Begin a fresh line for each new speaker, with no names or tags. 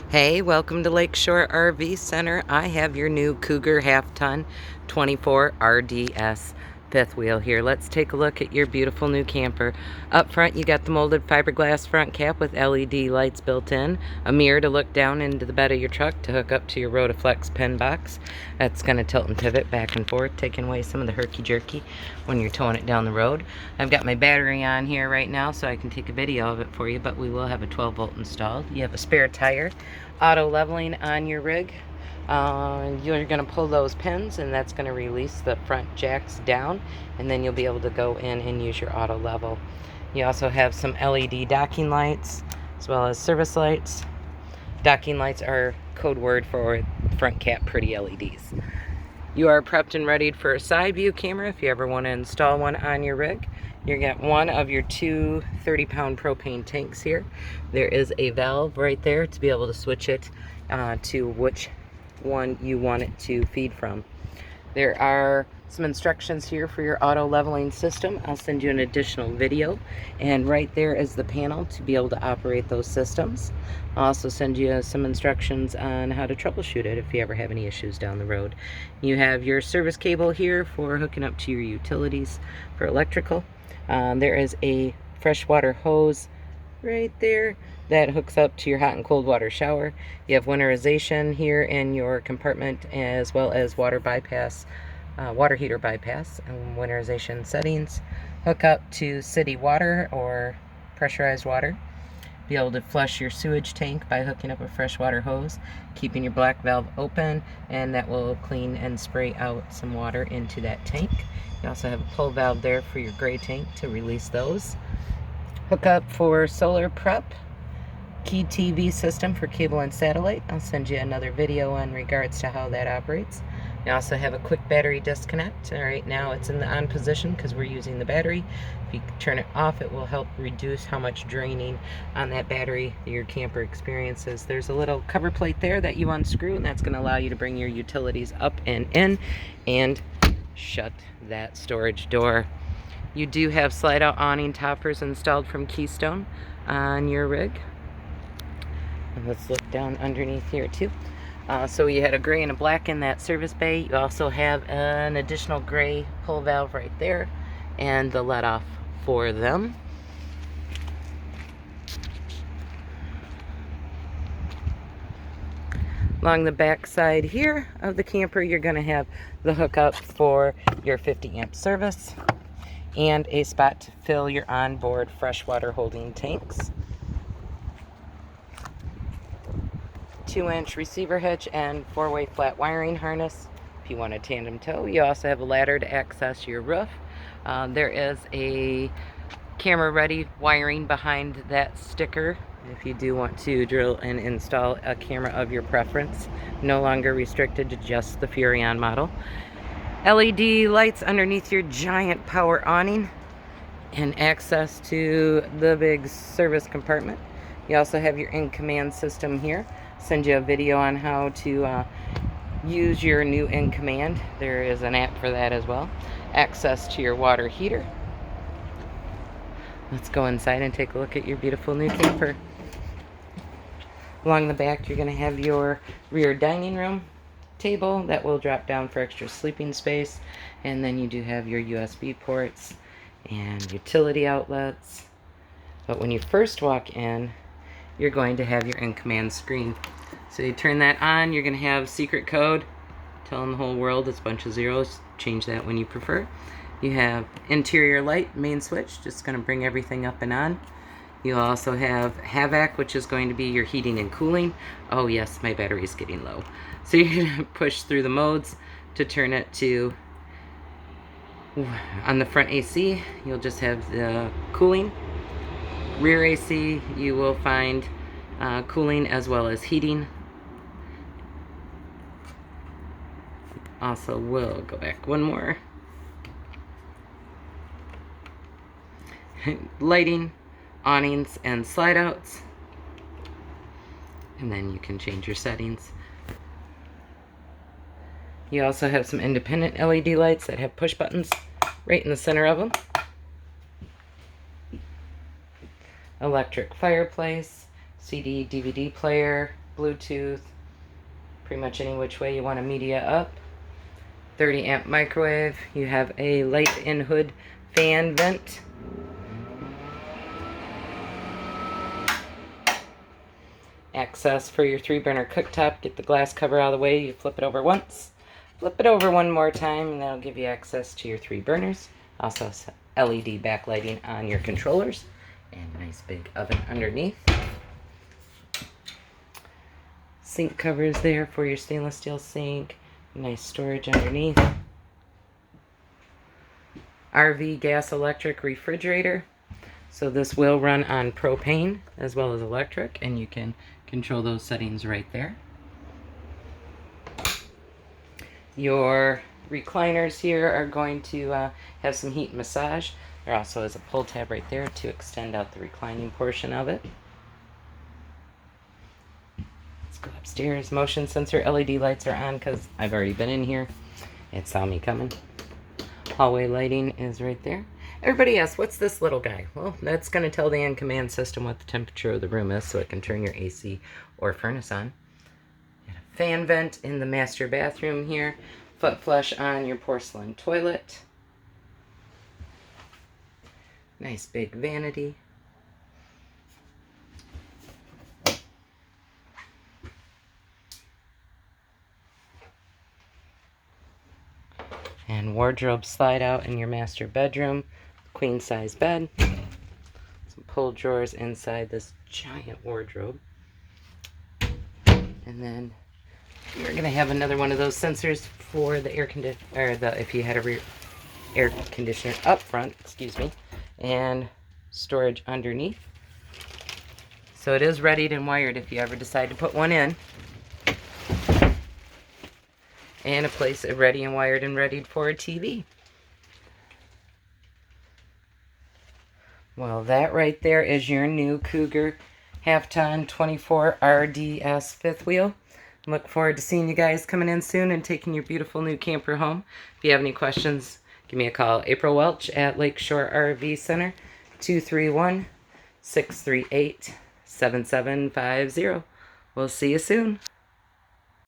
Hey, welcome to Lakeshore RV Center. I have your new Cougar half-ton 24 RDS fifth wheel here. Let's take a look at your beautiful new camper. Up front, you got the molded fiberglass front cap with LED lights built in, a mirror to look down into the bed of your truck to hook up to your Rotaflex pen box. That's going to tilt and pivot back and forth, taking away some of the herky-jerky when you're towing it down the road. I've got my battery on here right now so I can take a video of it for you, but we will have a 12-volt installed. You have a spare tire, auto leveling on your rig. You're going to pull those pins, and that's going to release the front jacks down, and then you'll be able to go in and use your auto level. You also have some LED docking lights as well as service lights. Docking lights are code word for front cap pretty LEDs. You are prepped and readied for a side view camera if you ever want to install one on your rig. You get one of your two 30-pound propane tanks here. There is a valve right there to be able to switch it to which one you want it to feed from. There are some instructions here for your auto leveling system. I'll send you an additional video, and right there is the panel to be able to operate those systems. I'll also send you some instructions on how to troubleshoot it if you ever have any issues down the road. You have your service cable here for hooking up to your utilities for electrical. There is a freshwater hose right there that hooks up to your hot and cold water shower. You have winterization here in your compartment, as well as water bypass, water heater bypass and winterization settings. Hook up to city water or pressurized water. Be able to flush your sewage tank by hooking up a freshwater hose, keeping your black valve open, and that will clean and spray out some water into that tank. You also have a pull valve there for your gray tank to release those. Hook up for solar prep, key TV system for cable and satellite. I'll send you another video in regards to how that operates. You also have a quick battery disconnect. Right now it's in the on position because we're using the battery. If you turn it off, it will help reduce how much draining on that battery your camper experiences. There's a little cover plate there that you unscrew, and that's going to allow you to bring your utilities up and in and shut that storage door. You do have slide-out awning toppers installed from Keystone on your rig. And let's look down underneath here too. So you had a gray and a black in that service bay. You also have an additional gray pull valve right there and the let-off for them. Along the back side here of the camper, you're going to have the hookup for your 50 amp service and a spot to fill your onboard freshwater holding tanks. 2-inch receiver hitch and 4-way flat wiring harness if you want a tandem tow. You also have a ladder to access your roof. There is a camera ready wiring behind that sticker if you do want to drill and install a camera of your preference. No longer restricted to just the Furrion model. LED lights underneath your giant power awning and access to the big service compartment. You also have your in-command system here. Send you a video on how to use your new in-command. There is an app for that as well. Access to your water heater. Let's go inside and take a look at your beautiful new camper. Along the back, you're going to have your rear dining room table that will drop down for extra sleeping space, and then you do have your USB ports and utility outlets. But when you first walk in, you're going to have your in-command screen. So you turn that on, you're going to have secret code telling the whole world it's a bunch of zeros. Change that when you prefer. You have interior light, main switch, just going to bring everything up and on. You'll also have HVAC, which is going to be your heating and cooling. Oh yes, my battery is getting low. So you're going to push through the modes to turn it to, on the front AC, you'll just have the cooling. Rear AC, you will find cooling as well as heating. Also, we'll go back one more. Lighting, awnings, and slide outs. And then you can change your settings. You also have some independent LED lights that have push buttons right in the center of them. Electric fireplace, CD, DVD player, Bluetooth, pretty much any which way you want a media up. 30 amp microwave. You have a light in hood fan vent. Access for your 3-burner cooktop. Get the glass cover out of the way. You flip it over once. Flip it over one more time, and that'll give you access to your 3 burners. Also, LED backlighting on your controllers. And a nice big oven underneath. Sink covers there for your stainless steel sink. Nice storage underneath. RV gas electric refrigerator. So this will run on propane as well as electric, and you can control those settings right there. Your recliners here are going to have some heat and massage. There also is a pull tab right there to extend out the reclining portion of it. Let's go upstairs. Motion sensor LED lights are on because I've already been in here. It saw me coming. Hallway lighting is right there. Everybody asks, what's this little guy? Well, that's going to tell the command system what the temperature of the room is so it can turn your AC or furnace on. And a fan vent in the master bathroom here. Foot flush on your porcelain toilet. Nice big vanity. And wardrobe slide out in your master bedroom. Queen size bed. Some pull drawers inside this giant wardrobe. And then you're going to have another one of those sensors for the air conditioner, or if you had a air conditioner up front, excuse me, and storage underneath. So it is readied and wired if you ever decide to put one in. And a place ready and wired and readied for a TV. Well, that right there is your new Cougar half-ton 24 RDS fifth wheel. Look forward to seeing you guys coming in soon and taking your beautiful new camper home. If you have any questions, give me a call. April Welch at Lakeshore RV Center, 231-638-7750. We'll see you soon.